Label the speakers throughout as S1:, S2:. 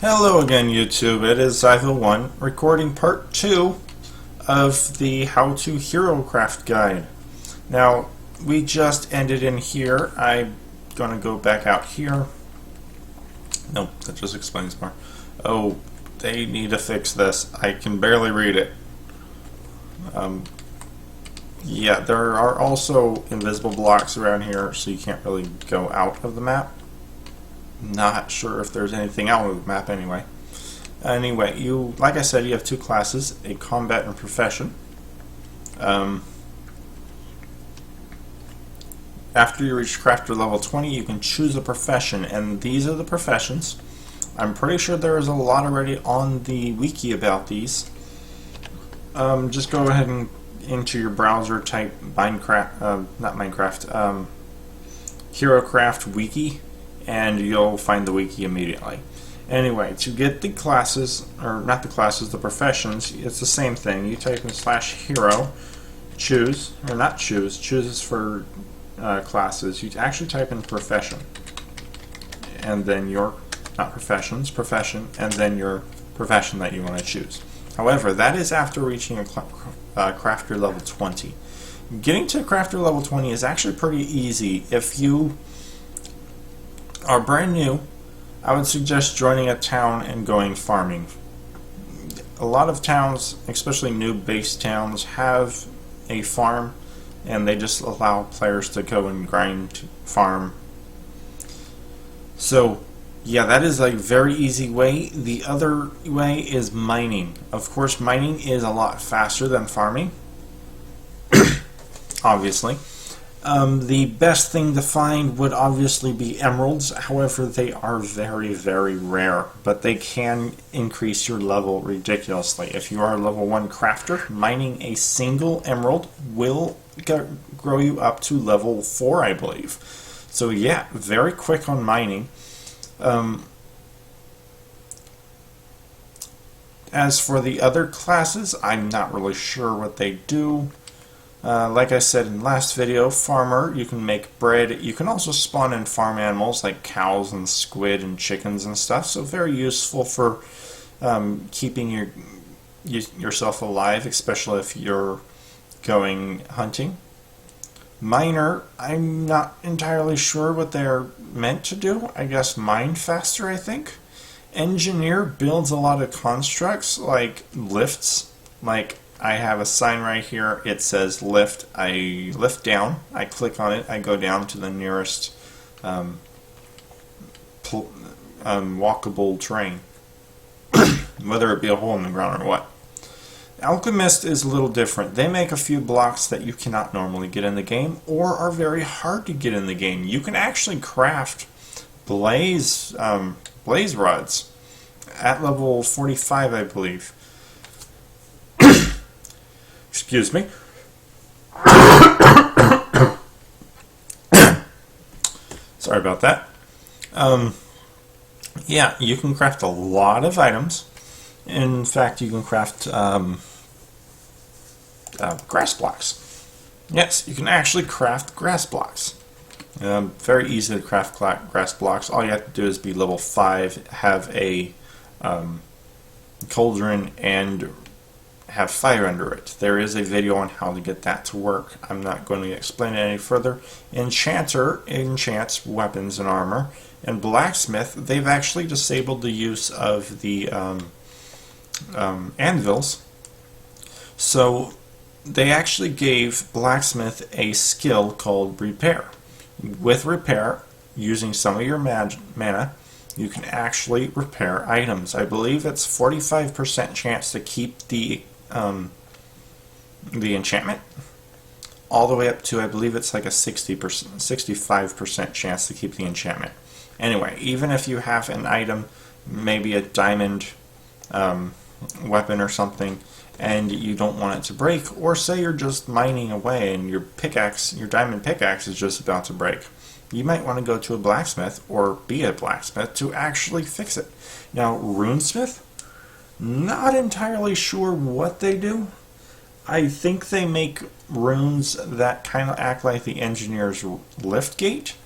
S1: Hello again, YouTube. It is Zyvo1 recording part 2 of the How to Herocraft guide. Now, we just ended in here. I'm going to go back out here. Nope, that just explains more. Oh, they need to fix this. I can barely read it. Yeah, there are also invisible blocks around here, so you can't really go out of the map. Not sure if there's anything out of the map anyway. Anyway, like I said, you have two classes, a combat and profession. After you reach crafter level 20, you can choose a profession, and these are the professions. I'm pretty sure there is a lot already on the wiki about these. Just go ahead and into your browser, type Herocraft wiki, and you'll find the wiki immediately. Anyway, to get the classes, or not the classes, the professions, it's the same thing. You type in /hero, choose, or not choose, chooses for classes. You actually type in profession, and then your, not professions, profession, and then your profession that you want to choose. However, that is after reaching a crafter level 20. Getting to crafter level 20 is actually pretty easy. If you are brand new, I would suggest joining a town and going farming. A lot of towns, especially new base towns, have a farm, and they just allow players to go and grind, farm. So yeah, that is a very easy way. The other way is mining. Of course, mining is a lot faster than farming, obviously. The best thing to find would obviously be emeralds. However, they are very, very rare, but they can increase your level ridiculously. If you are a level 1 crafter, mining a single emerald will grow you up to level 4, I believe. So yeah, very quick on mining. As for the other classes, I'm not really sure what they do. Like I said in the last video, farmer, you can make bread. You can also spawn in farm animals like cows and squid and chickens and stuff, so very useful for keeping yourself alive, especially if you're going hunting. Miner, I'm not entirely sure what they're meant to do. I guess mine faster, I think. Engineer builds a lot of constructs like lifts. Like I have a sign right here, it says lift. I lift down, I click on it, I go down to the nearest walkable terrain, whether it be a hole in the ground or what. Alchemist is a little different. They make a few blocks that you cannot normally get in the game, or are very hard to get in the game. You can actually craft blaze rods at level 45, I believe. Excuse me. Sorry about that. Yeah, you can craft a lot of items. In fact, you can craft grass blocks. Yes, you can actually craft grass blocks. Very easy to craft grass blocks. All you have to do is be level 5, have a cauldron, and have fire under it. There is a video on how to get that to work. I'm not going to explain it any further. Enchanter enchants weapons and armor, and blacksmith, they've actually disabled the use of the anvils. So they actually gave blacksmith a skill called repair. With repair, using some of your mana, you can actually repair items. I believe it's 45% chance to keep the enchantment, all the way up to, I believe it's like a 65% chance to keep the enchantment. Anyway, even if you have an item, maybe a diamond weapon or something, and you don't want it to break, or say you're just mining away and your diamond pickaxe is just about to break, you might want to go to a blacksmith or be a blacksmith to actually fix it. Now, runesmith, not entirely sure what they do. I think they make runes that kind of act like the engineer's lift gate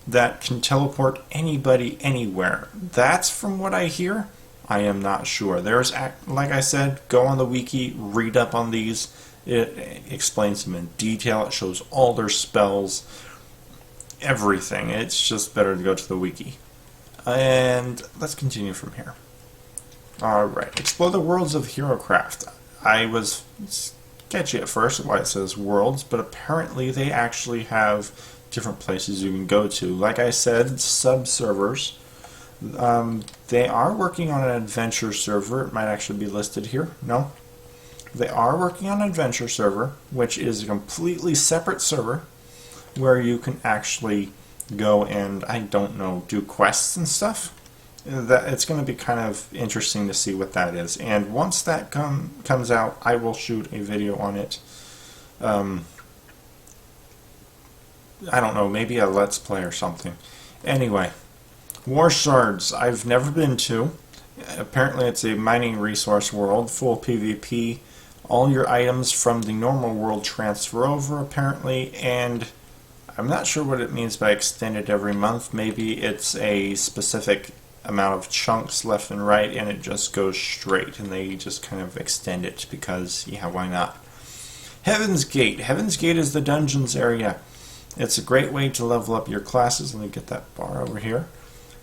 S1: that can teleport anybody anywhere. That's from what I hear. I am not sure. Like I said, go on the wiki, read up on these. It explains them in detail. It shows all their spells, everything. It's just better to go to the wiki. And let's continue from here. Alright, explore the worlds of Herocraft. I was sketchy at first why it says worlds, but apparently they actually have different places you can go to. Like I said, sub-servers. They are working on an adventure server. It might actually be listed here. No? They are working on an adventure server, which is a completely separate server where you can actually go and, I don't know, do quests and stuff. It's going to be kind of interesting to see what that is. And once that comes out, I will shoot a video on it. I don't know, maybe a Let's Play or something. Anyway, War Shards, I've never been to. Apparently it's a mining resource world, full PvP. All your items from the normal world transfer over, apparently, and I'm not sure what it means by extended every month. Maybe it's a specific amount of chunks left and right, and it just goes straight, and they just kind of extend it because, yeah, why not? Heaven's Gate. Heaven's Gate is the dungeons area. It's a great way to level up your classes. Let me get that bar over here.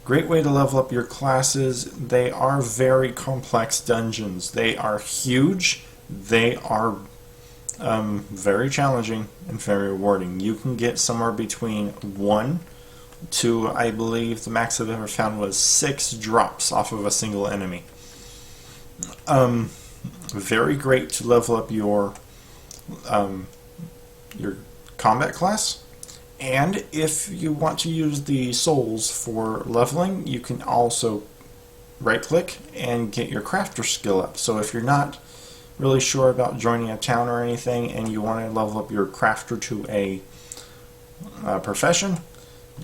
S1: Great way to level up your classes. They are very complex dungeons. They are huge. They are very challenging and very rewarding. You can get somewhere between 1 to, I believe, the max I've ever found was 6 drops off of a single enemy. Very great to level up your combat class. And if you want to use the souls for leveling, you can also right-click and get your crafter skill up. So if you're not really sure about joining a town or anything and you want to level up your crafter to a profession,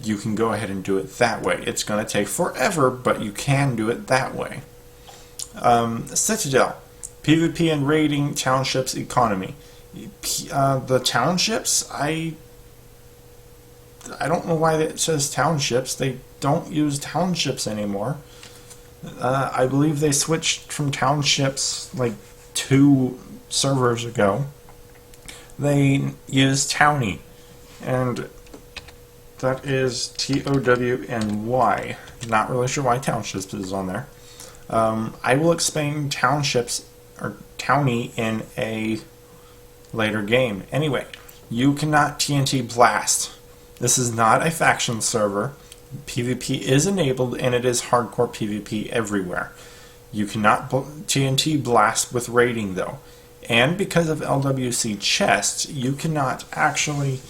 S1: you can go ahead and do it that way. It's going to take forever, but you can do it that way. Citadel, PvP and raiding townships economy. The townships, I don't know why it says townships. They don't use townships anymore. I believe they switched from townships like 2 servers ago. They use towny, and that is Towny. Not really sure why townships is on there. I will explain townships or towny in a later game. Anyway, you cannot TNT blast. This is not a faction server. PvP is enabled, and it is hardcore PvP everywhere. You cannot TNT blast with raiding, though. And because of LWC chests, you cannot actually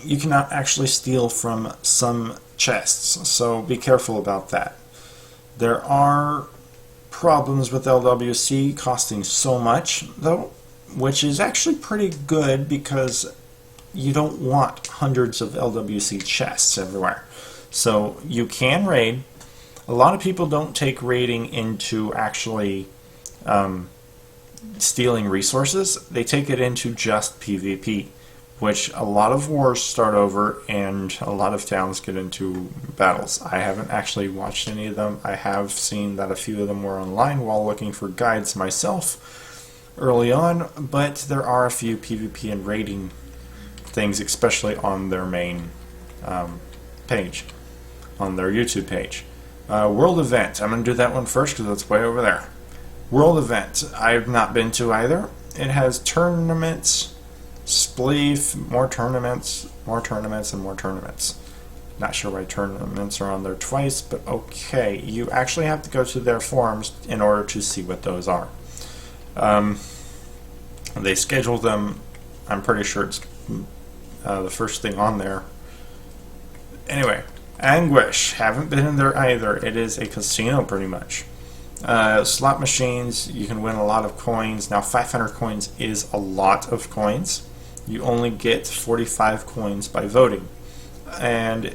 S1: you cannot actually steal from some chests, so be careful about that. There are problems with LWC costing so much, though, which is actually pretty good because you don't want hundreds of LWC chests everywhere. So you can raid. A lot of people don't take raiding into actually stealing resources. They take it into just PvP, which a lot of wars start over and a lot of towns get into battles. I haven't actually watched any of them. I have seen that a few of them were online while looking for guides myself early on, but there are a few PvP and raiding things, especially on their main page, on their YouTube page. World Event. I'm going to do that one first because it's way over there. World Event. I've not been to either. It has tournaments, spleef, more tournaments, and more tournaments. Not sure why tournaments are on there twice, but okay. You actually have to go to their forums in order to see what those are. They schedule them. I'm pretty sure it's the first thing on there. Anyway, Anguish. Haven't been in there either. It is a casino pretty much. Slot machines. You can win a lot of coins. Now 500 coins is a lot of coins. You only get 45 coins by voting. And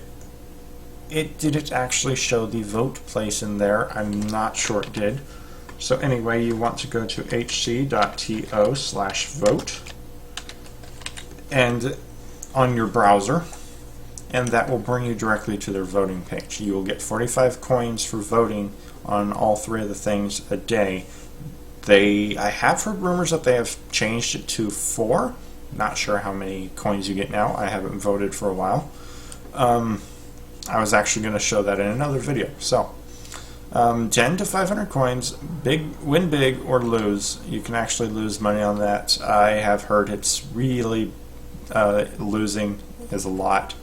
S1: it didn't actually show the vote place in there. I'm not sure it did. So anyway, you want to go to hc.to/vote and on your browser, and that will bring you directly to their voting page. You will get 45 coins for voting on all 3 of the things a day. I have heard rumors that they have changed it to 4. Not sure how many coins you get now. I haven't voted for a while. I was actually going to show that in another video. So 10 to 500 coins, win big or lose. You can actually lose money on that. I have heard it's really losing is a lot.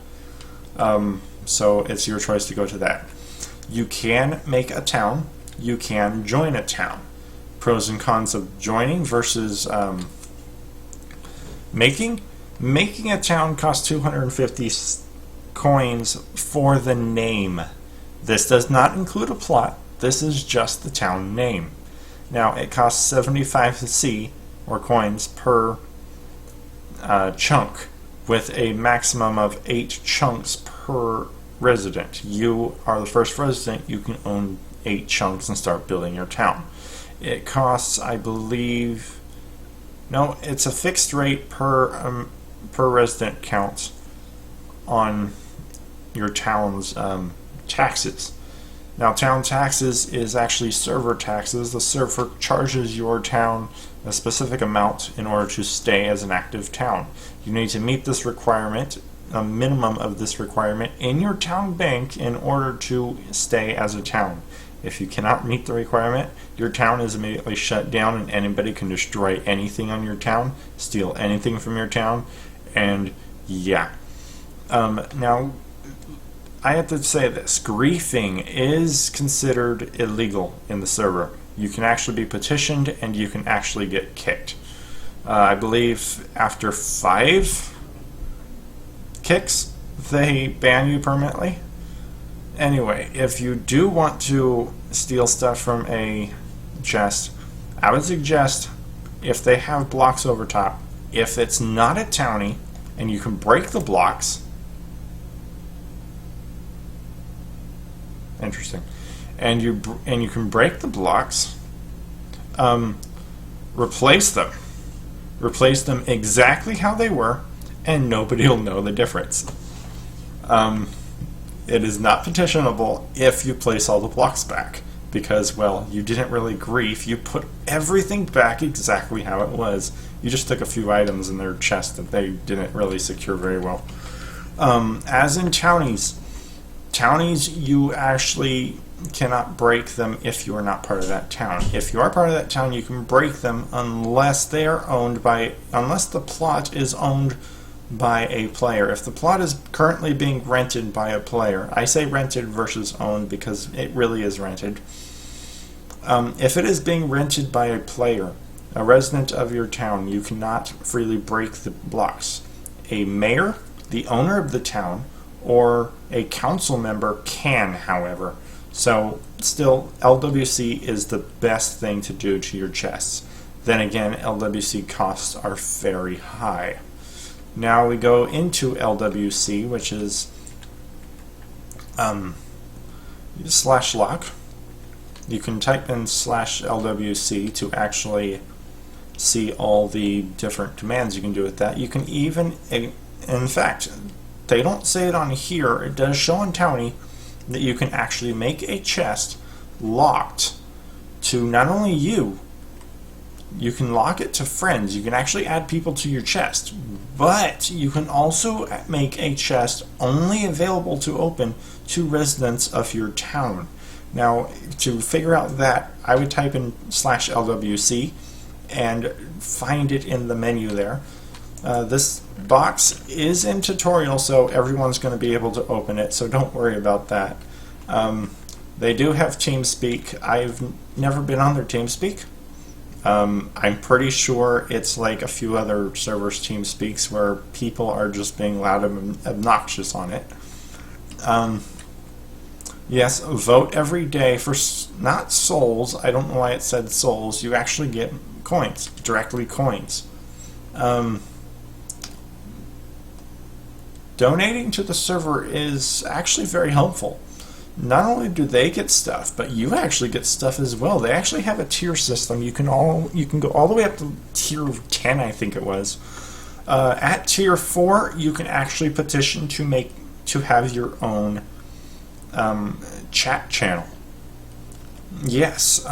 S1: So it's your choice to go to that. You can make a town. You can join a town. Pros and cons of joining versus making. Making a town costs 250 coins for the name. This does not include a plot. This is just the town name. Now it costs 75 C or coins per chunk, with a maximum of 8 chunks per resident. You are the first resident. You can own 8 chunks and start building your town. It costs, I believe, no, it's a fixed rate per resident count on your town's taxes. Now, town taxes is actually server taxes. The server charges your town a specific amount in order to stay as an active town. You need to meet this requirement, a minimum of this requirement, in your town bank in order to stay as a town. If you cannot meet the requirement, your town is immediately shut down and anybody can destroy anything on your town, steal anything from your town, and yeah. Now, I have to say this, griefing is considered illegal in the server. You can actually be petitioned and you can actually get kicked. I believe after 5 kicks, they ban you permanently. Anyway, if you do want to steal stuff from a chest, I would suggest, if they have blocks over top, if it's not a towny and you can break the blocks, interesting, and you can break the blocks, replace them exactly how they were, and nobody will know the difference. It is not petitionable if you place all the blocks back, because, well, you didn't really grief. You put everything back exactly how it was. You just took a few items in their chest that they didn't really secure very well. As in townies, you actually cannot break them if you are not part of that town. If you are part of that town, you can break them unless they are unless the plot is owned by a player. If the plot is currently being rented by a player, I say rented versus owned because it really is rented. If it is being rented by a player, a resident of your town, you cannot freely break the blocks. A mayor, the owner of the town, or a council member can, however. So still, LWC is the best thing to do to your chests. Then again, LWC costs are very high. Now we go into LWC, which is /lock. You can type in /LWC to actually see all the different commands you can do with that. You can even, in fact, they don't say it on here, it does show on Towny that you can actually make a chest locked to not only you can lock it to friends, you can actually add people to your chest, but you can also make a chest only available to open to residents of your town. Now, to figure out that, I would type in /LWC and find it in the menu there. This box is in tutorial, so everyone's going to be able to open it, so don't worry about that. They do have TeamSpeak. I've never been on their TeamSpeak. I'm pretty sure it's like a few other servers' TeamSpeaks where people are just being loud and obnoxious on it. Yes, vote every day for not souls. I don't know why it said souls. You actually get coins, directly coins. Donating to the server is actually very helpful. Not only do they get stuff, but you actually get stuff as well. They actually have a tier system. You can go all the way up to tier 10, I think it was. At tier 4, you can actually petition to have your own chat channel. Yes,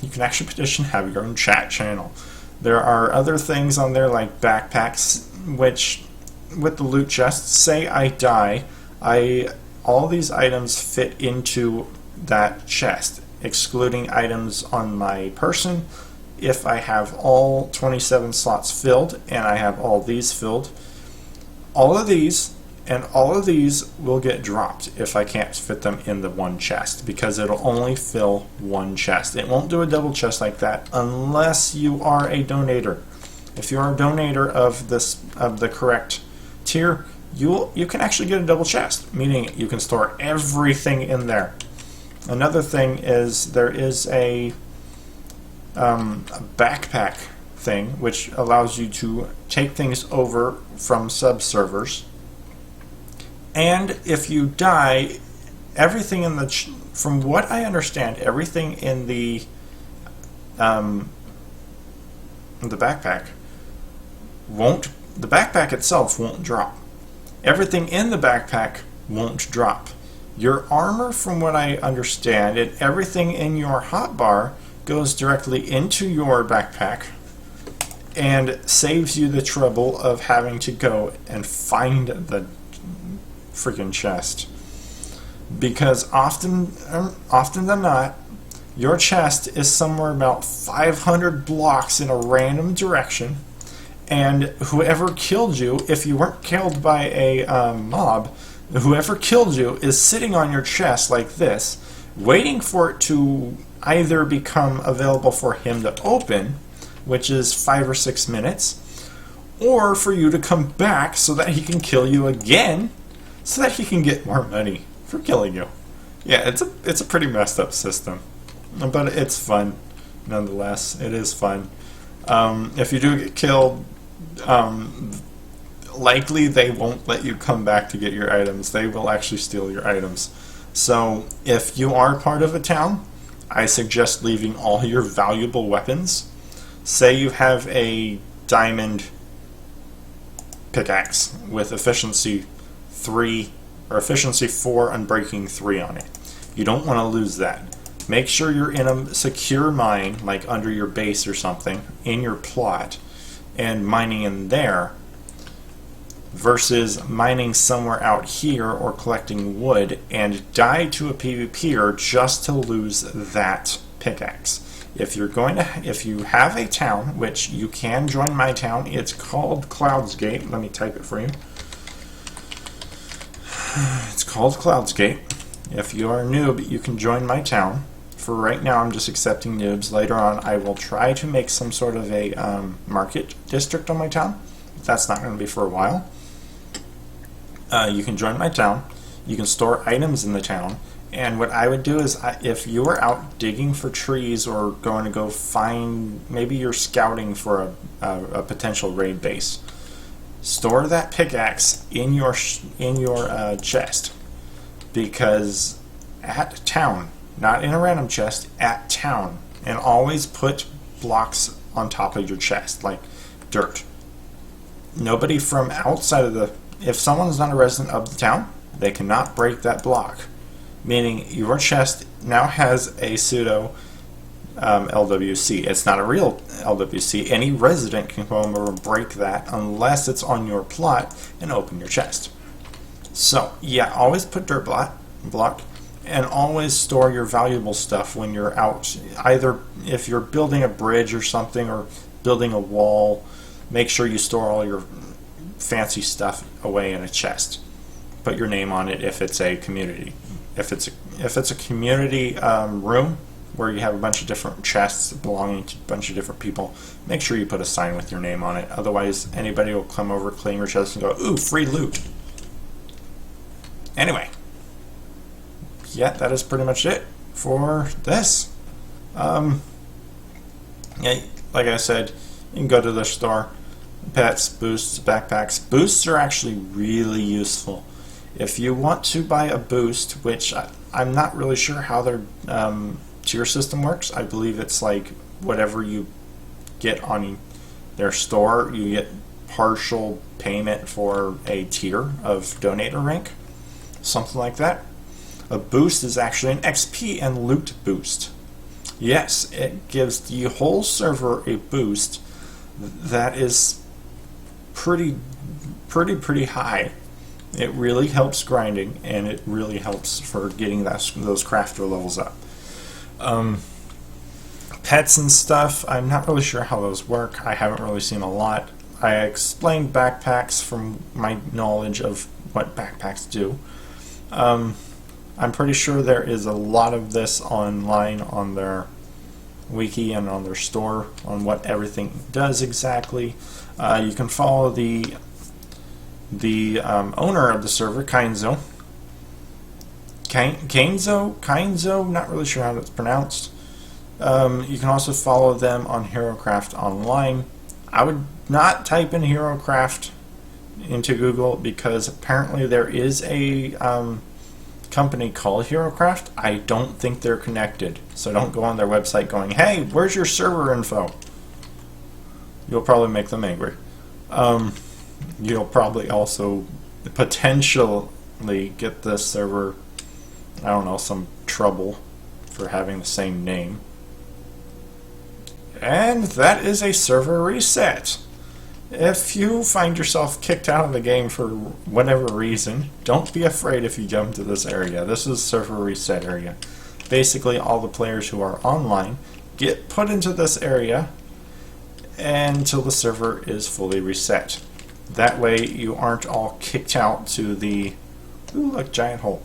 S1: you can actually petition to have your own chat channel. There are other things on there like backpacks, which with the loot chests, say I die, all these items fit into that chest, excluding items on my person. If I have all 27 slots filled and I have all these filled, all of these and all of these will get dropped if I can't fit them in the one chest, because it'll only fill one chest. It won't do a double chest like that unless you are a donator. If you are a donator of the correct tier, you can actually get a double chest, meaning you can store everything in there. Another thing is there is a backpack thing which allows you to take things over from sub-servers, and if you die, everything in the from what I understand, everything in the backpack the backpack itself won't drop. Everything in the backpack won't drop. Your armor, from what I understand, and everything in your hotbar goes directly into your backpack and saves you the trouble of having to go and find the freaking chest. Because often than not, your chest is somewhere about 500 blocks in a random direction, and whoever killed you, if you weren't killed by a mob, whoever killed you is sitting on your chest like this, waiting for it to either become available for him to open, which is 5 or 6 minutes, or for you to come back so that he can kill you again, so that he can get more money for killing you. Yeah, it's a pretty messed up system, but it's fun nonetheless. It is fun. If you do get killed, likely they won't let you come back to get your items. They will actually steal your items. So if you are part of a town, I suggest leaving all your valuable weapons. Say you have a diamond pickaxe with efficiency 3 or efficiency 4, unbreaking 3 on it. You don't want to lose that. Make sure you're in a secure mine, like under your base or something, in your plot, and mining in there, versus mining somewhere out here or collecting wood and die to a PvPer just to lose that pickaxe. If you have a town, which you can join my town, it's called Cloudsgate. Let me type it for you. It's called Cloudsgate. If you are a noob, you can join my town. For right now, I'm just accepting noobs. Later on, I will try to make some sort of a market district on my town. But that's not going to be for a while. You can join my town. You can store items in the town. And what I would do is, if you are out digging for trees or going to go find, maybe you're scouting for a potential raid base, store that pickaxe in your chest, because at town, not in a random chest, at town, and always put blocks on top of your chest, like dirt. Nobody from outside of if someone's not a resident of the town, they cannot break that block. Meaning your chest now has a pseudo LWC. It's not a real LWC. Any resident can come over and break that unless it's on your plot and open your chest. So, yeah, always put dirt block, and always store your valuable stuff when you're out. Either if you're building a bridge or something, or building a wall, make sure you store all your fancy stuff away in a chest. Put your name on it if it's a community. If it's a community room where you have a bunch of different chests belonging to a bunch of different people, make sure you put a sign with your name on it. Otherwise, anybody will come over, claim your chest, and go, "Ooh, free loot." Anyway, yeah, that is pretty much it for this. Yeah, like I said, you can go to the store. Pets, boosts, backpacks. Boosts are actually really useful. If you want to buy a boost, which I'm not really sure how their tier system works. I believe it's like whatever you get on their store, you get partial payment for a tier of donator rank. something like that. A boost is actually an XP and loot boost. Yes, it gives the whole server a boost that is pretty high. It really helps grinding, and it really helps for getting those crafter levels up. Pets and stuff, I'm not really sure how those work. I haven't really seen a lot. I explained backpacks from my knowledge of what backpacks do. I'm pretty sure there is a lot of this online on their wiki and on their store on what everything does exactly. You can follow the owner of the server, Kainzo. Kainzo, not really sure how that's pronounced. You can also follow them on Herocraft Online. I would not type in Herocraft into Google because apparently there is a company called Herocraft. I don't think they're connected, so don't go on their website going, hey, where's your server info? You'll probably make them angry. You'll probably also potentially get this server, I don't know, some trouble for having the same name. And that is a server reset. If you find yourself kicked out of the game for whatever reason, don't be afraid if you jump to this area. This is server reset area. Basically, all the players who are online get put into this area until the server is fully reset. That way you aren't all kicked out to the... Ooh, look, giant hole.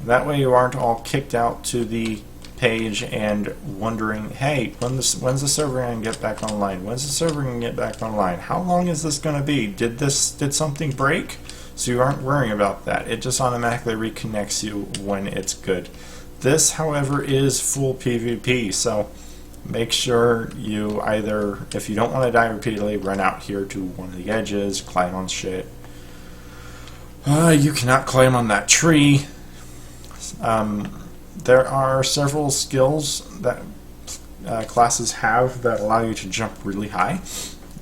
S1: That way you aren't all kicked out to the page and wondering, hey, when's the server going to get back online? When's the server going to get back online? How long is this going to be? Did something break? So you aren't worrying about that. It just automatically reconnects you when it's good. This, however, is full PvP, so make sure you either, if you don't want to die repeatedly, run out here to one of the edges, climb on shit. You cannot climb on that tree. There are several skills that classes have that allow you to jump really high.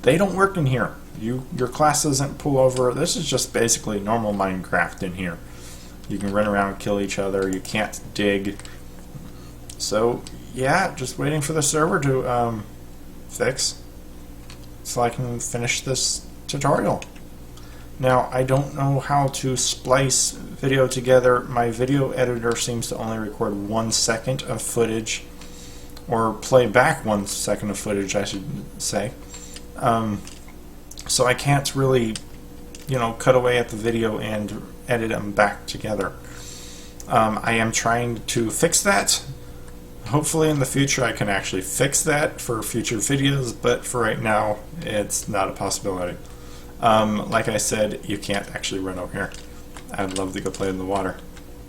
S1: They don't work in here. Your class doesn't pull over. This is just basically normal Minecraft in here. You can run around and kill each other. You can't dig. So, yeah, just waiting for the server to fix so I can finish this tutorial. Now, I don't know how to splice video together. My video editor seems to only record 1 second of footage, or play back 1 second of footage, I should say. So I can't really, cut away at the video and edit them back together. I am trying to fix that. Hopefully in the future I can actually fix that for future videos, but for right now it's not a possibility. Like I said, you can't actually run over here. I'd love to go play in the water.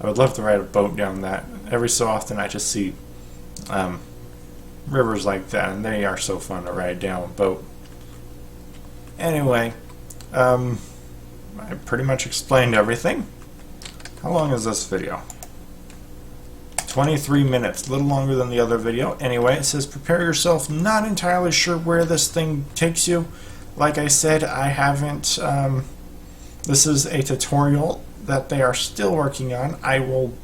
S1: I would love to ride a boat down that. Every so often I just see rivers like that, and they are so fun to ride down a boat. Anyway, I pretty much explained everything. How long is this video? 23 minutes, a little longer than the other video. Anyway, it says prepare yourself. Not entirely sure where this thing takes you. Like I said, I haven't, this is a tutorial that they are still working on. I will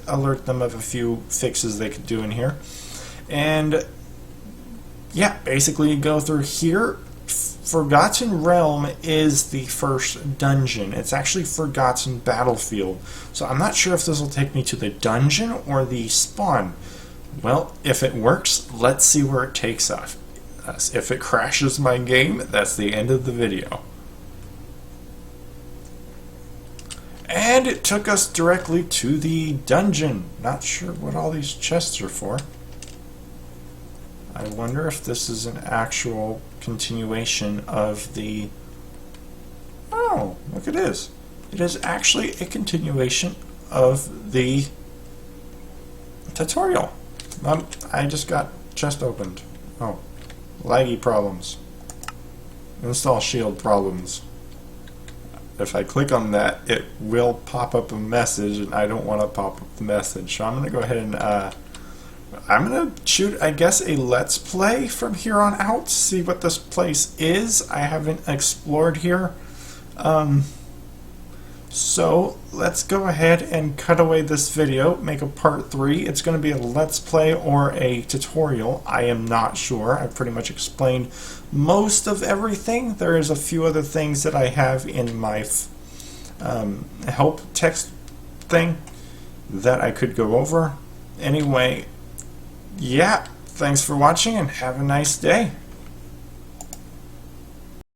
S1: alert them of a few fixes they could do in here. And yeah, basically you go through here. Forgotten Realm is the first dungeon. It's actually Forgotten Battlefield. So I'm not sure if this will take me to the dungeon or the spawn. Well, if it works, let's see where it takes us. If it crashes my game, that's the end of the video. And it took us directly to the dungeon. Not sure what all these chests are for. I wonder if this is an actual continuation of the... Oh, look, it is. It is actually a continuation of the tutorial. I just got chest opened. Oh, laggy problems. Install shield problems. If I click on that, it will pop up a message, and I don't want to pop up the message. So I'm going to go ahead and I'm going to shoot, I guess, a Let's Play from here on out, see what this place is. I haven't explored here. So let's go ahead and cut away this video, make a part 3. It's going to be a let's play or a tutorial. I am not sure. I've pretty much explained most of everything. There is a few other things that I have in my help text thing that I could go over. Anyway, yeah, thanks for watching and have a nice day.